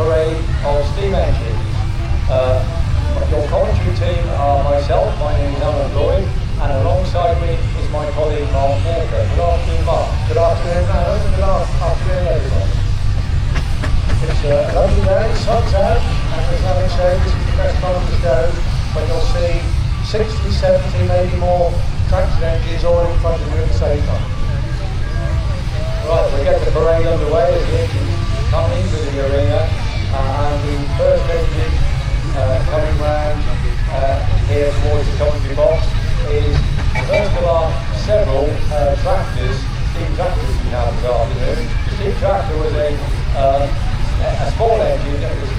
parade of steam engines. Your commentary team are myself, my name is Alan Lloyd, and alongside me is my colleague Mark Walker. Good afternoon, Mark. Good afternoon, Alan. Good afternoon, everyone. It's a lovely day, the sun's out, and as Alan said, this is the best time to go when you'll see 60, 70, maybe more traction engines all in front of you at the same time. Right, we get the parade underway as the engines come into the arena, and the first engine coming round here towards the commentary box is the first of our several tractors, steam tractors we have this afternoon. The steam tractor was a small engine that was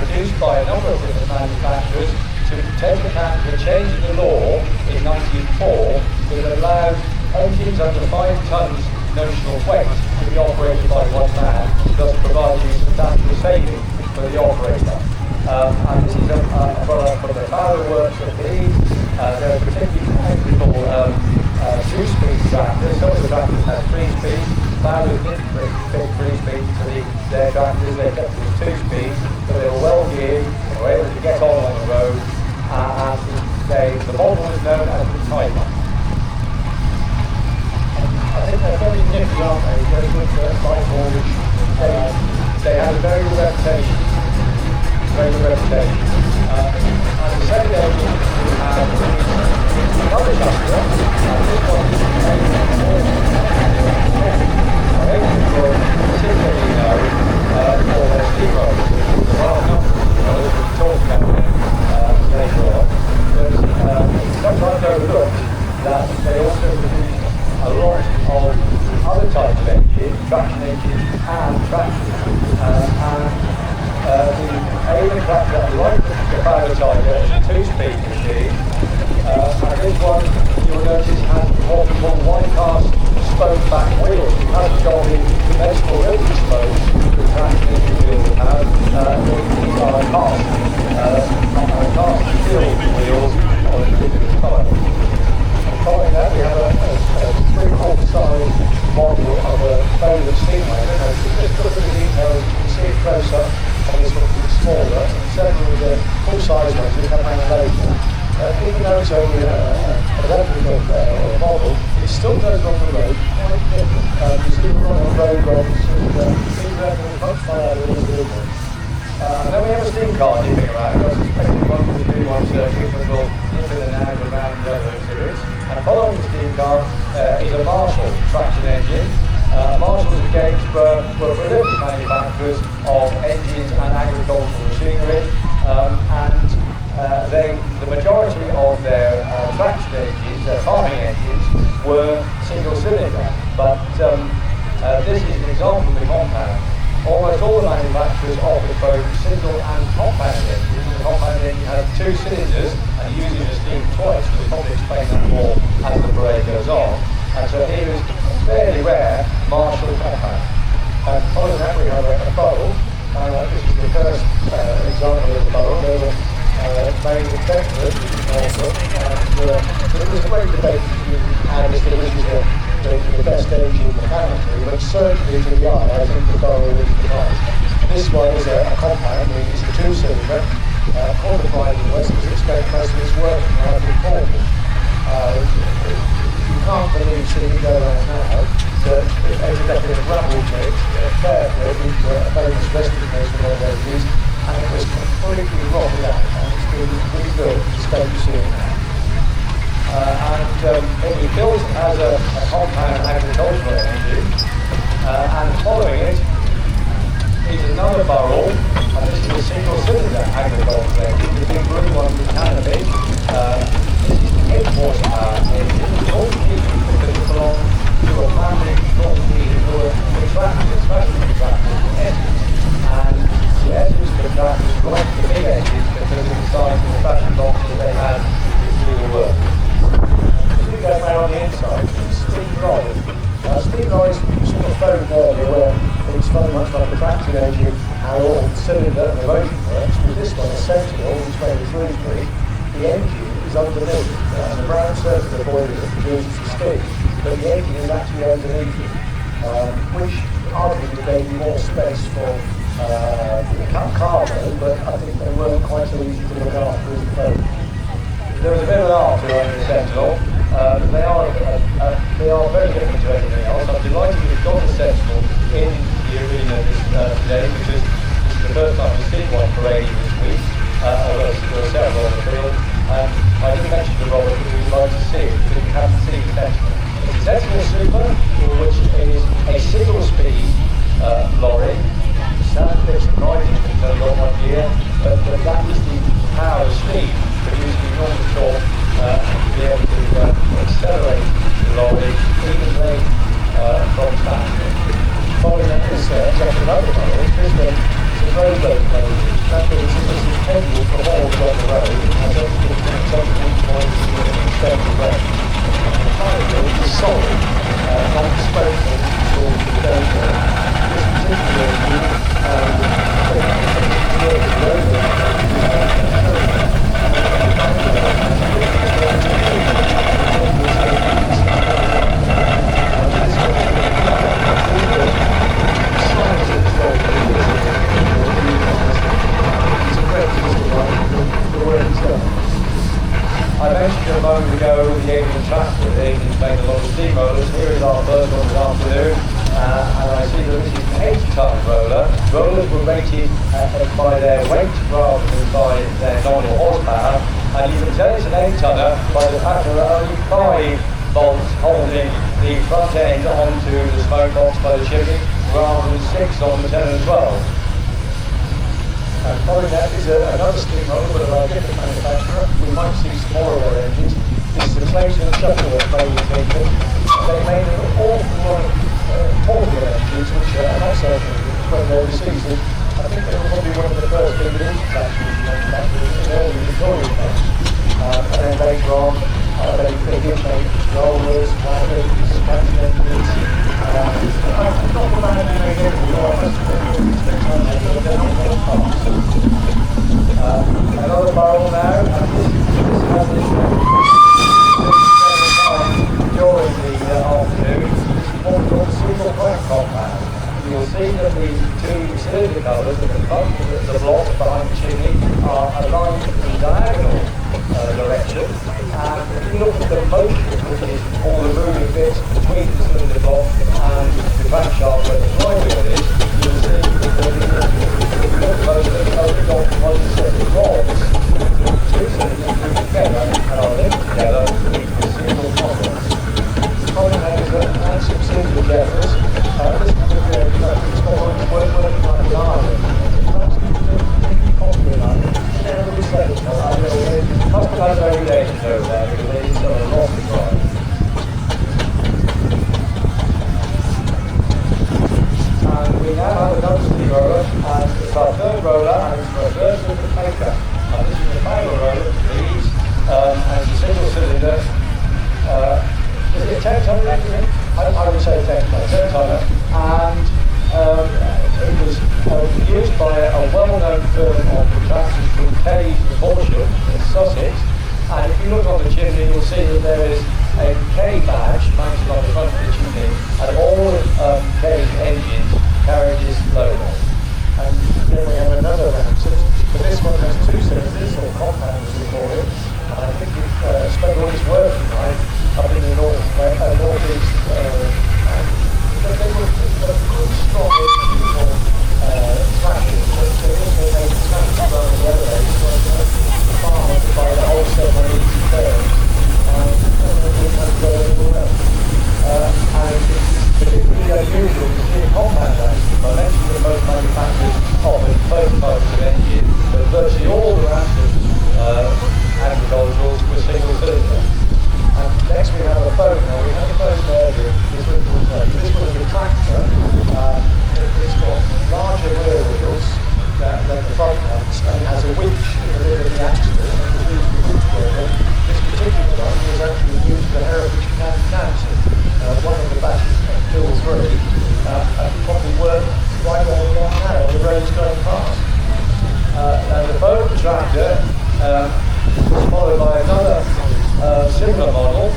produced by a number of different manufacturers to take account of the change in the law in 1904 that allowed engines under 5 tons notional weight to be operated by one man, thus providing substantial savings for the operator. And this is a product from the Barrow Works of Leeds. They're particularly technical 2-speed tractors. Some of the tractors have 3 speeds. Barrow didn't fit 3 speeds to their tractors. They kept it 2 speeds, but they were well geared, they were able to get on the road, and the model is known as the Tiger. I think they're very nifty, aren't they? Very good for light haulage. They have a very good reputation. Very good reputation. And the second engine we have another tractor, and this one is an engine called particularly known for their steam rollers. There's a lot of companies that we'll talk about later on. But it's sometimes overlooked that they also produce a lot of other types of engines, traction engines and tractors. The Alien tractor, like the Barrow Tiger, is a 2-speed machine. And this one, you'll notice, has what we call wide-cast spoke-back wheels. It hasn't got the conventional rotary spokes the traction engine wheels will have. These are cast steel wheels on a particular type. Following that, we have a 3/4 size model of a Welland Steam Rally. Just look at the details, you can see it close up on this one, it's smaller. Several of the full-size ones we come around later. Even though it's only a replica model, it still goes on the road quite different. You see it on the road runs, and things are much far out of the vehicle. Then we have a steam car nipping around. I suspect one of the new ones will nip in and out around the other exhibits. And following the steam car is a Marshall traction engine. Marshall again were prolific manufacturers of engines and agricultural machinery, and the majority of their traction engines, their farming engines, were single cylinder. But this is an example of the compound. Almost all the manufacturers offer both single and compound engines. The compound engine has 2 cylinders and uses the steam twice. We'll probably explain that more as the parade goes on. And so here is fairly rare Marshall compound. And following that we have a bubble. This is the first example of the bubble. They were made in Bedford, Norfolk, and there was a great debate as to which is the best engine mechanically, but certainly to the eye, I think the Barrow is the best. This one is a compound, meaning it's a 2-cylinder, qualified in the West because it's spent most of its work out in Cornwall. You can't believe seeing it go around now that it ended up in a gravel pit, Fairfield, with a famous resting place for all those years, and it was completely rotted out, and it's been rebuilt to stay seeing now. It was built as a compound agricultural engine, and following it is another Burrell, and this is a single-cylinder agricultural engine, the big blue one with canopy. This is the 8 horsepower engine. All the engines because it belongs to a family called who were contractors, special contractors, engines. And the engines contractors brought the big engines because of the size of the fashion boxes they had to do the work. Go around on the inside, steam lorry. Steam lorries sort of phoned earlier where it's very much like a traction engine, how all the cylinder and the motion works. With this one, essentially, which made the 3-speed, the engine is underneath. And the brown circular boiler that produces the steam, but the engine is actually underneath it, which arguably gave you more space for cargo, but I think they weren't quite so easy to look after as the boat. There was a bit of an art to running the Sentinel. They are very different to everything else. I'm delighted we've got the Sentinel in the arena today, because this is the first time we've seen one parading this week, although there are several on the field. I did mention to Robert that we'd like to see it, because we haven't seen the Sentinel. It's a Sentinel Super, which is a single-speed lorry. Sounds a bit surprising because it's only got 1 year, but that is the power of speed producing enormous torque to be able to accelerate the lorry evenly from standstill. Following that is just another model. This one is a road locomotive. That means it's capable for haulage on the road and then something points to an extended range. The power wheel is solid, non-disposable towards the downhill. This particular unit I mentioned a moment ago the England tractor. The England's made a lot of steamrollers. Here is our first one this afternoon, and I see that this is an 8-ton roller. Rollers were rated by their weight rather than by their nominal horsepower, and you can tell it's an 8-tonner by the fact that there are only 5 bolts holding the front end onto the smoke box by the chimney, rather than 6 on the 10 and 12. And following that is another steamroller, but of a different manufacturer. We might see smaller engines. This is the Clayton and Shuttleworth Welland engine. They made an awful lot of taller engines, which are not so when they're overseas. I think they were probably one of the first engines actually manufactured in the early Victorian days. And then later on, they did make rollers, wagons, captain engines. Not the man who made everything, another barrel now, and this has this during the afternoon. This is what we call the single crank compound. You'll see that the 2 cylinder covers at the front of the block behind the chimney are aligned in diagonal direction, and if you look at the motion, which is all the moving bits between the cylinder block and the crankshaft where the flywheel is, you'll see that the motor has only got one set of rods. Two cylinders move together and are linked together into a single complex. Following that is some single levers. This particular it's got one working like an iron. Perhaps particularly popular. Customize regulations over there because they need some of the loss to drive. And we now have another steamroller, and it's our third roller, and it's for a version of the Faker. And this is the manual roller that leads, and it's a single cylinder. Is it a 10-tonner? I would say 10-tonner. And it was used by a well-known firm of contractors called K Propulsion in Sussex. And if you look on the chimney, you'll see that there is a K badge mounted on the front of the chimney, and all of K's engines carry this logo. And then we have another answer, but this one has 2 cylinders, or compound as we call it. And I think it's spent all its working life up in the northeast. But they were good, strong, beautiful tractors. They also made tractors run on the other days when the farmers would buy the whole 780 birds and they didn't have to go anywhere else. And it's particularly unusual to see a compound engine. I mentioned that most manufacturers offer both types of engine, but virtually all the Random agriculturals were single cylinder. And next we have a boat. Now we had a boat earlier. This was a tractor. It's got larger rear wheels than the front ones, and it has a winch in the middle of the axle. This particular one was actually used for heritage cancer. One of the batches Bill 3 and probably worked right on the roads going past. Now the boat tractor was followed by another similar model,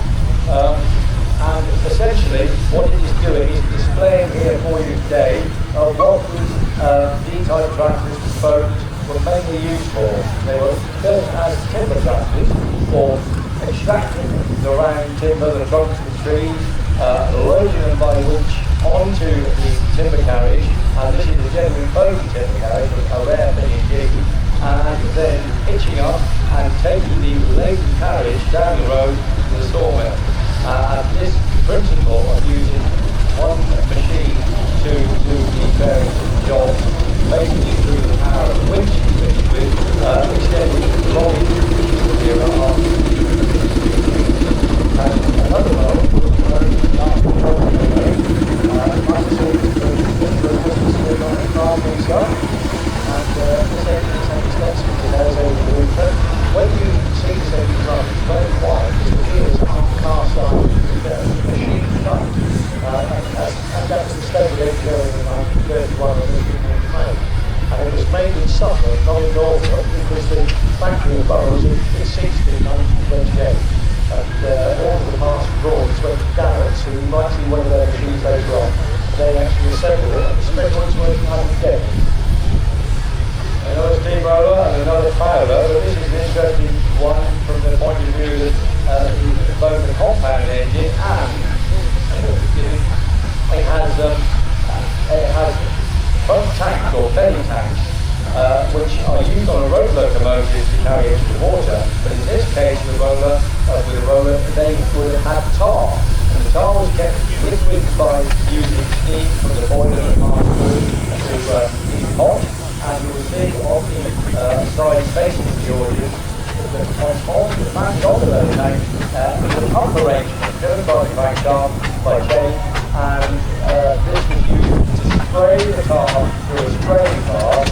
and essentially what it is doing is displaying here for you today what was D-type tractors disposed were mainly used for. They were built as timber tractors for extracting the round timber, the trunks of the trees, loading them by winch onto the timber carriage, and this is a genuine bogey timber carriage, a rare thing indeed, and then hitching up and taking the laden carriage down the road to the sawmill. And this principle of using one machine to do the various jobs, basically through the power of the winch with extended lorry era on. And another mode, very large when you see this engine run, it's very quiet because it is on cast iron machine run. And that's the state of it going in 1931 when it was made. And it was made in Suffolk, not in Norfolk, because the factory of Burroughs is 60 in 1928. And all of the master drawings went to Garrett's, who you might see one of their machines later on. They actually assembled it, and the specialist working on the deck. Another steamroller and another fire roller, but this is an interesting one from the point of view that both the compound engine and it has both tanks or belly tanks which are used on a road locomotive to carry extra water, but in this case with a roller they would have had tar, and the tar was kept liquid by using steam from the boiler and to keep hot. And you will see on the side facing the audience that on the back of the load tank is a pump arrangement driven by the crankshaft by chain, and this was used to spray the tar through a spraying car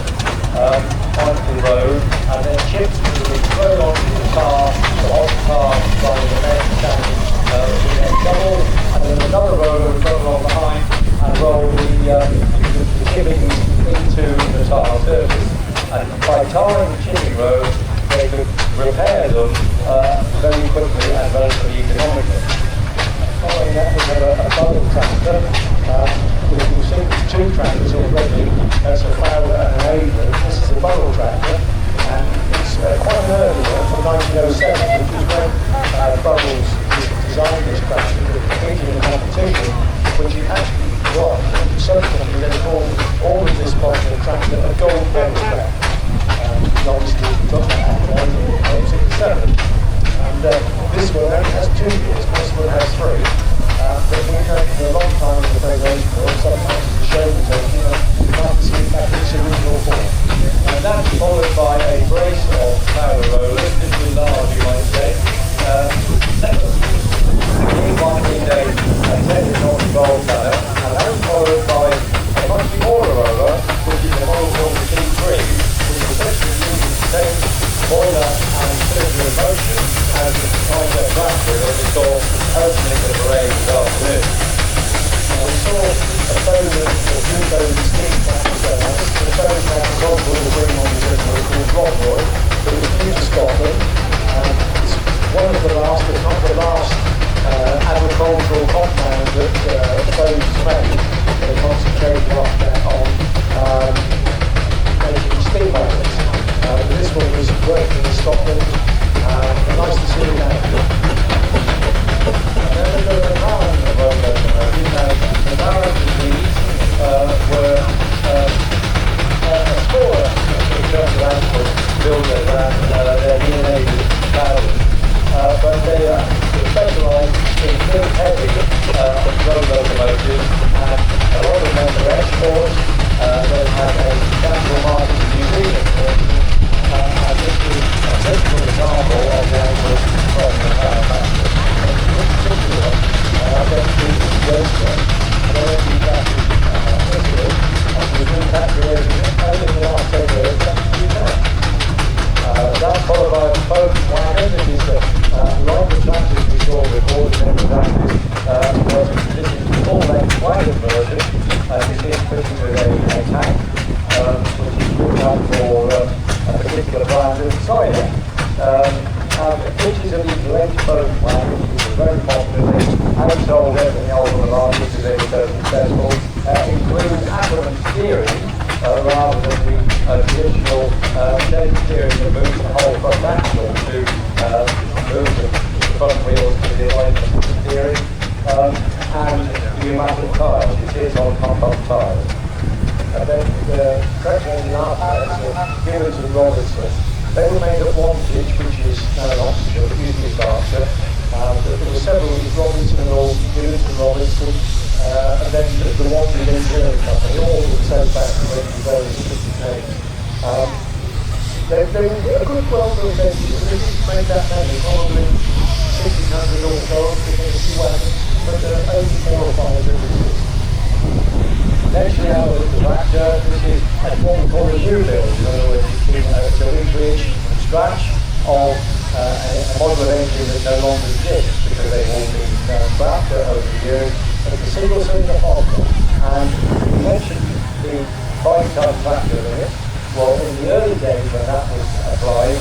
onto the road, and then chips will be thrown onto the tar, by the men standing with a double, and then another roller would go along behind and roll the chippings into the tar surface. And by tarring the chipping roads, they could repair them very quickly and relatively economically. Following that, we have a bubble tractor. You can see two tractors already. That's a Fowler and an Ava. This is a bubble tractor, and it's quite an early one from 1907, which is when Bubbles designed this tractor to compete in a competition, which he actually won. Subsequently, they called all of this model tractor a gold medal track. Obviously, we got that in 1967. And this one only has 2 years, this one has 3. But we've had for a long time in the preparation for sometimes the show was you can't see it back in its original form. And that's followed by a brace of power rollers, particularly large, you might say. One day attended on the gold ladder, and that was followed by a much smaller roller, which is a model called the T3, which is essentially using the same boiler and cylinder in motion as the Tiger tractor that we saw opening the parade this afternoon. We saw a Bowden or two Bowden steam tractors going on. The Bowden tractor was also the bring on the called Rockroy, but it was new to Scotland, and it's one of the last, if not the last, agricultural compound that Bowden's made. They concentrated on making steam motors. This one was working in Scotland. Nice to see that. And then we go to the Welland the Welland disease were a smaller in terms of animal builder than their DNA Welland. But they specialised in very heavy road locomotives, and a lot of them were exports. They had a substantial market in New Zealand. And this is a typical example of the animal from the manufacturer. In particular, I went to Worcester, and I went to Italy, and we've been calculating only in the last 10 years back to the UK. That's followed by a boat wagon, which is like the tractors we saw before, the number of tractors, but this is the full-length wagon version. This is fitted with a tank, which is good enough for a particular brand of cider. Pictures of these length boat wagons, which are very popular, outsold everything else on the market because they were so successful, include Ackerman steering, rather than the traditional shape steering that moves the whole front axle to move the front wheels to the alignment of the steering, and pneumatic tyres. It is on compound tyres. And then the correct engine outputs are given to Robertson. They were made at Wantage, which is now in Oxfordshire, but used to be Berkshire. There were several Robinson and all given to Robinson, and then the Wantage Engineering Company, all the same factory with various different names. They were a good well-built engine, but they didn't make that many, probably 1,600 or so, because a few wagons, but only 4 or 5 businesses. Next we have the tractor. This is what we call a new build. In other words, it's a recreation from scratch of a model of engine that no longer exists because they've all been scrapped over the years. It's a single-cylinder Fogger. And you mentioned the 5-ton tractor limit. Well, in the early days when that was applied,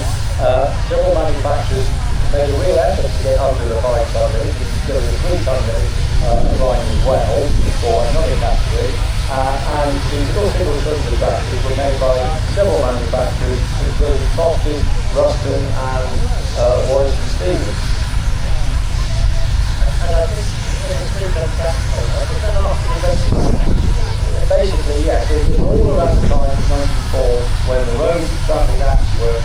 several manufacturers made a real effort to get under the 5-ton limit. There was a 3-ton limit applying as well for another category. And the single-cylinder tractors were made by several manufacturers, including Foster's, Ruston, and Welland Steam Rally. And I think it's pretty fantastic. But then after the basically, yes, it was all around the time of 94 when the road traffic acts were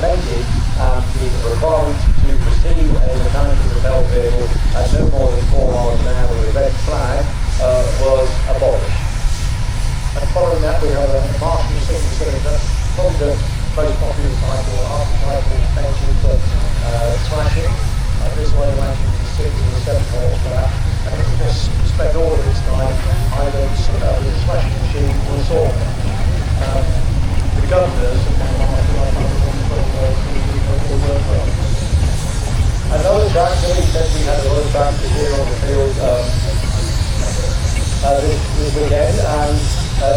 amended, and the requirement to proceed a mechanically propelled vehicle at no more than 4 miles an hour with a red flag was abolished. And following that, we have a Martin single-cylinder, probably the most popular title, archetypal engine for slashing. This one imagine 6 or 7 horsepower, and it just spent all of its time either with a slashing machine or a saw. The governors another tractor, he said we had a lot of tractors here on the field this weekend, and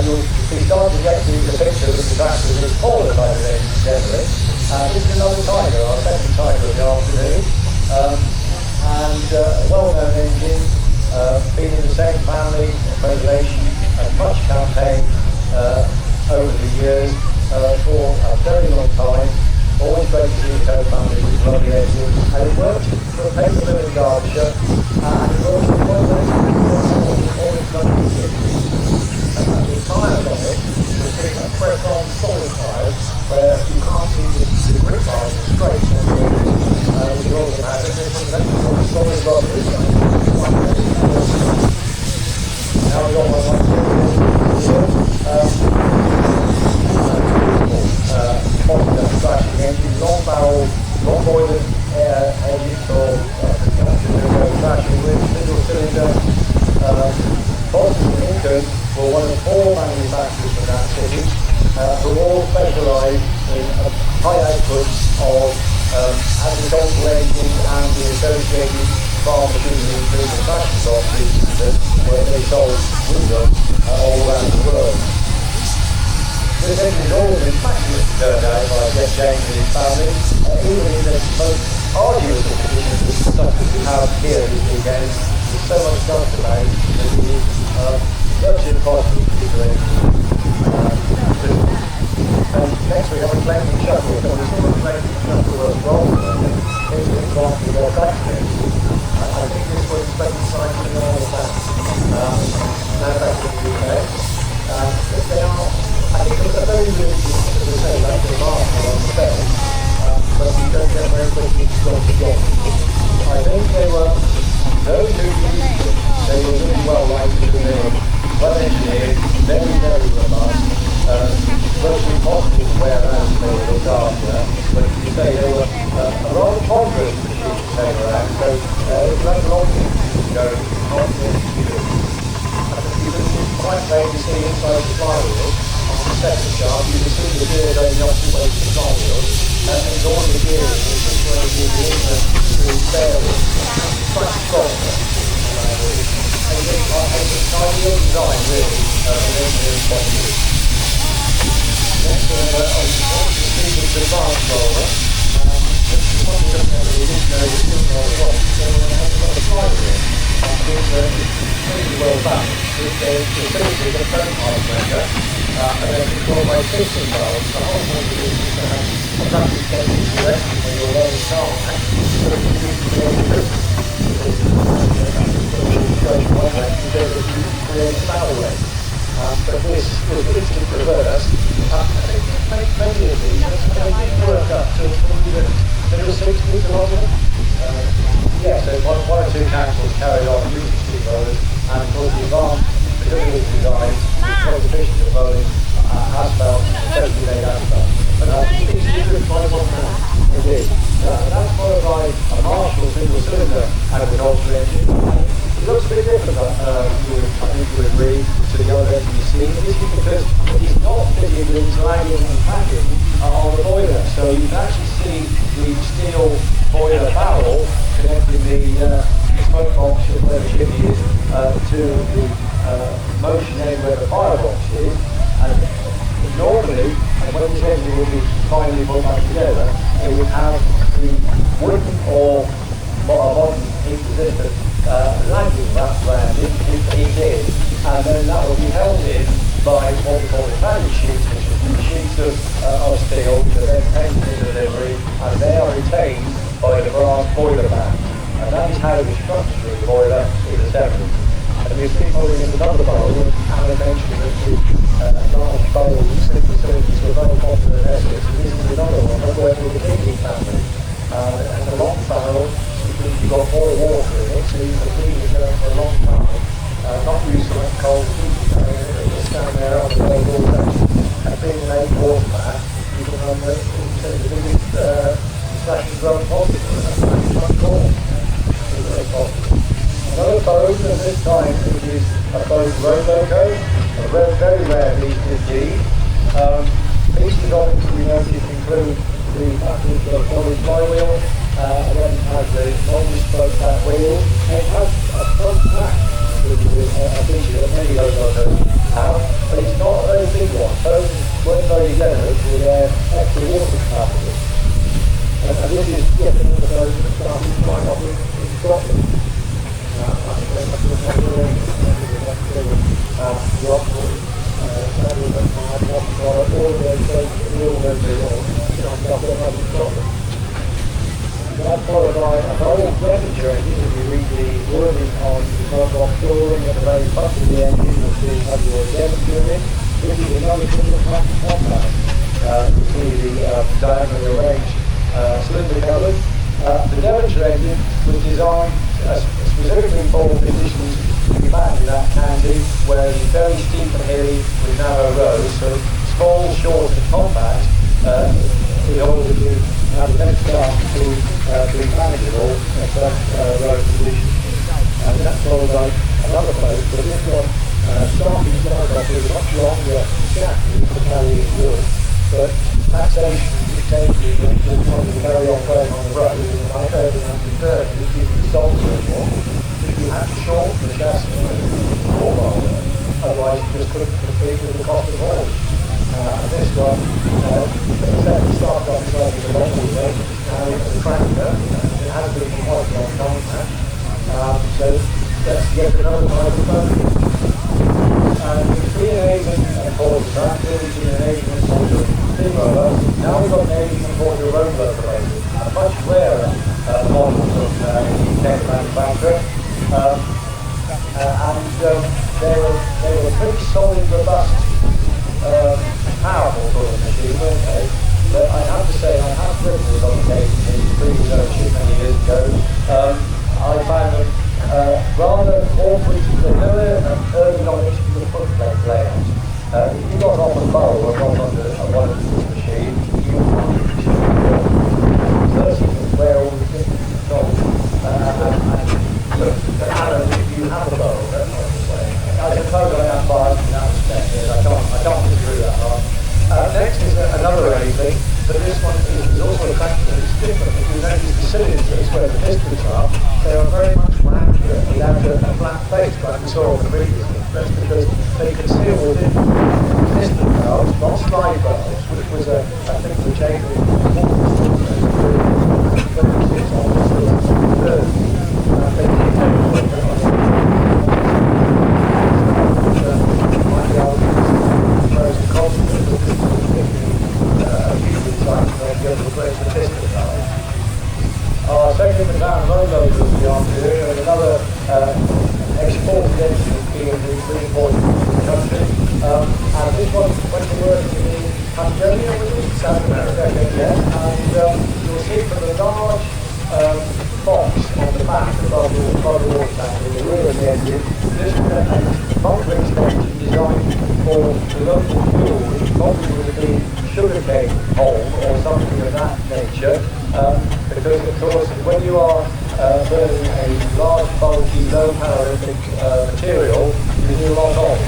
you'll be starting to get the picture of the tractors in all the type of engines generally. This is another Tiger, our second Tiger of the afternoon, and a well-known engine, been in the same family of regulation and much campaign over the years for a very long time. Always great to see the co-family with lovely engines, and it worked for a paper mill in Derbyshire, and it worked for one of those all its 1960s. And the tyres on it were pretty much press-on solid tyres, where you can't see the grip lines straight on the wheels, which you also have. And this was solid rubbers. Now we've got one like popular thrashing engine, long-barreled, long-boiler engine for thrashing with single-cylinder. Boston and Lincoln were one of 4 manufacturers from that city, who all specialised in high output of agricultural engines and the associated farm machinery, including the fashion boxes where they sold with them all around the world. This engine has always been fabulous to turn out by Jeff James and his family, even in the most arduous of conditions, such as we have here this weekend. There's so much dust about that it is virtually impossible to keep the engine. And next we have a collecting shuttle. So we saw a collecting shuttle as well. It's exactly what that is. I think this was specified in all of that. Now back to the UK. They are, I think it's a very good to say like the marker on the belt, but you don't get very quickly to go together. I think they were those who used them. They were really well liked, they were well engineered, very, very robust, virtually impossible to wear around if they were looked after, but as you say, they were a rather ponderous machine to take around, so it was a long thing to go you can quite plainly see inside the flywheel. The second shaft, you can see the gears going the opposite way to the front wheel, and there's all the gears which way to the inner bearing. It's quite strong. And it's an ideal design, really, from an engineering point of view. Next, we have the advanced roller. This is one of the we didn't know was still on the rock, so we have a lot of flywheel. I think it's pretty well balanced. It's basically a prototype render. and then controlled by 16 valves. The whole point of this is to have a battery station to rest when you're loading tarmac, so that you can create electricity. Because going one way, you go that you create another way. But this was instant reverse. I think many of these, they did work up to the middle 60s, a lot of them. Yeah, so one or two councils carried on using steam rollers, and of course the advanced facilities design, which was efficient at rolling asphalt, especially laid asphalt. But it's a good point of that. It is. That's followed by a Marshall single cylinder agricultural engine. It looks a bit different, I think you would agree, to the other engine you've seen. This is because it's not fitted with sliding and packing on the boiler. So you can actually see the steel boiler barrel connecting the smoke box where the chimney is to the motion end where the firebox is. And normally, when this engine will be finally put back together, it would have the wooden or modern heat resistant landing wrap around it to keep the heat in, and then that will be held in by what we call the value sheets, which are sheets of steel which are then painted in delivery, and they are retained by the brass boiler band. And that is how the structure of the boiler is assembled. And we've been holding in another bowl, and Alan mentioned that the large bowls and simple cylinders were very popular in Essex, and this is another one that works with the Kingsley family. It has a long barrel, you've got more water in it, so you can keep it going for a long time. Not use so much cold heat, just stand there on the road all day. And being an 8 horsepower, you can run the biggest slash and drum possible, and that's actually much more. It's very possible. Another boat at this time is a boat road loco, very rare these indeed. Pieces of it we notice include the package of solid flywheel, and then it has the multi-spoke back wheel, and it has a front pack, which is a feature that many of those have, but it's not a very big one. Those weren't very generous with their extra water capacity. And this is yet another boat that started flying off in Scotland. That's followed by a very temperature engine. If you read the wording on the top flooring at the very front of the engine, you'll see how your temperature in. This is another single package compact. You see the diagonally arranged cylinder covers. The Devonshire engine was designed specifically for conditions to be found in that county where it's very steep and hilly with narrow roads, so small, short and compact in order to have the best start to be manageable in such road conditions. And that's followed by another boat, but this one starting started off with a much longer shaft to carry it wood. But taxation dictated that it was going to carry on going on the road in the early 1930s due to the salt anymore. You had to shorten the chassis for longer, otherwise you just couldn't compete with the cost of haulage. And this one, instead of started off with a long wheel, now it's a tractor. It has been quite a long time now. So that's yet another type of boat. We've seen an Asian imported tractor, we've seen an Asian imported steamroller. Now we've got an Asian imported road locomotive, a much rarer model of UK manufacturer. They were a pretty solid, robust, powerful sort of machine, weren't they? But I have to say, I have driven this on occasion in previous ownership many years ago. I found them rather awkward. They were ergonomics to the footplate layout. If you got off a bowl or got onto one of this machine, you would find it firstly where all the things are controlled. But Alan, if you have a bowl, that's what I'm saying. I suppose I am biased in that respect. I can't disagree with that one. Next is another early thing, but this one is also a factor that is different. If you notice the cylinders where the pistons are, they are very much rounder without a flat face like we saw on the previous one. That's because they conceal within piston valves, not slide valves, which was I think the change of staying in the town road loader this afternoon, and another exported engine being reemployed in the country. And this one went to work in Tanzania, South America, and you'll see from the large box on the back above the water tank in the rear of the engine, this is a motor extension designed for the local fuel, which probably would be sugarcane coal or something of that nature, because of course when you are burning a large, bulky, low calorific material, you need a lot of.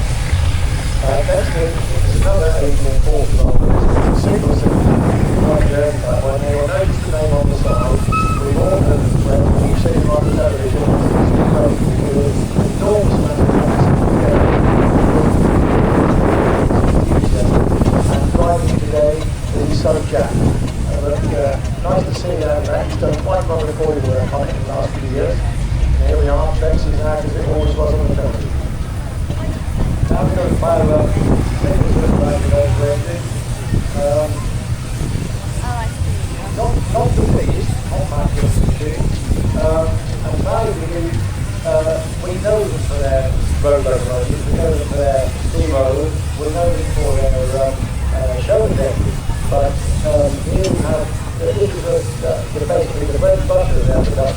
Next thing is another 1840 model, single cylinder, when you will notice the name on the side, we've all heard of when you've seen it on the television, with enormous amount of and driving today is so Jack. Nice to see that he's done quite well with body work on it in the last few years. And here we are, Tracy's now as it always was on the television. Now we're going to fire up things with the engine. Not the least, not that machine. And valuably, we know them for their road locomotives, we know them for their steamrollers, we know them for their showing engines. But here we have, this is basically the bread and butter of their production.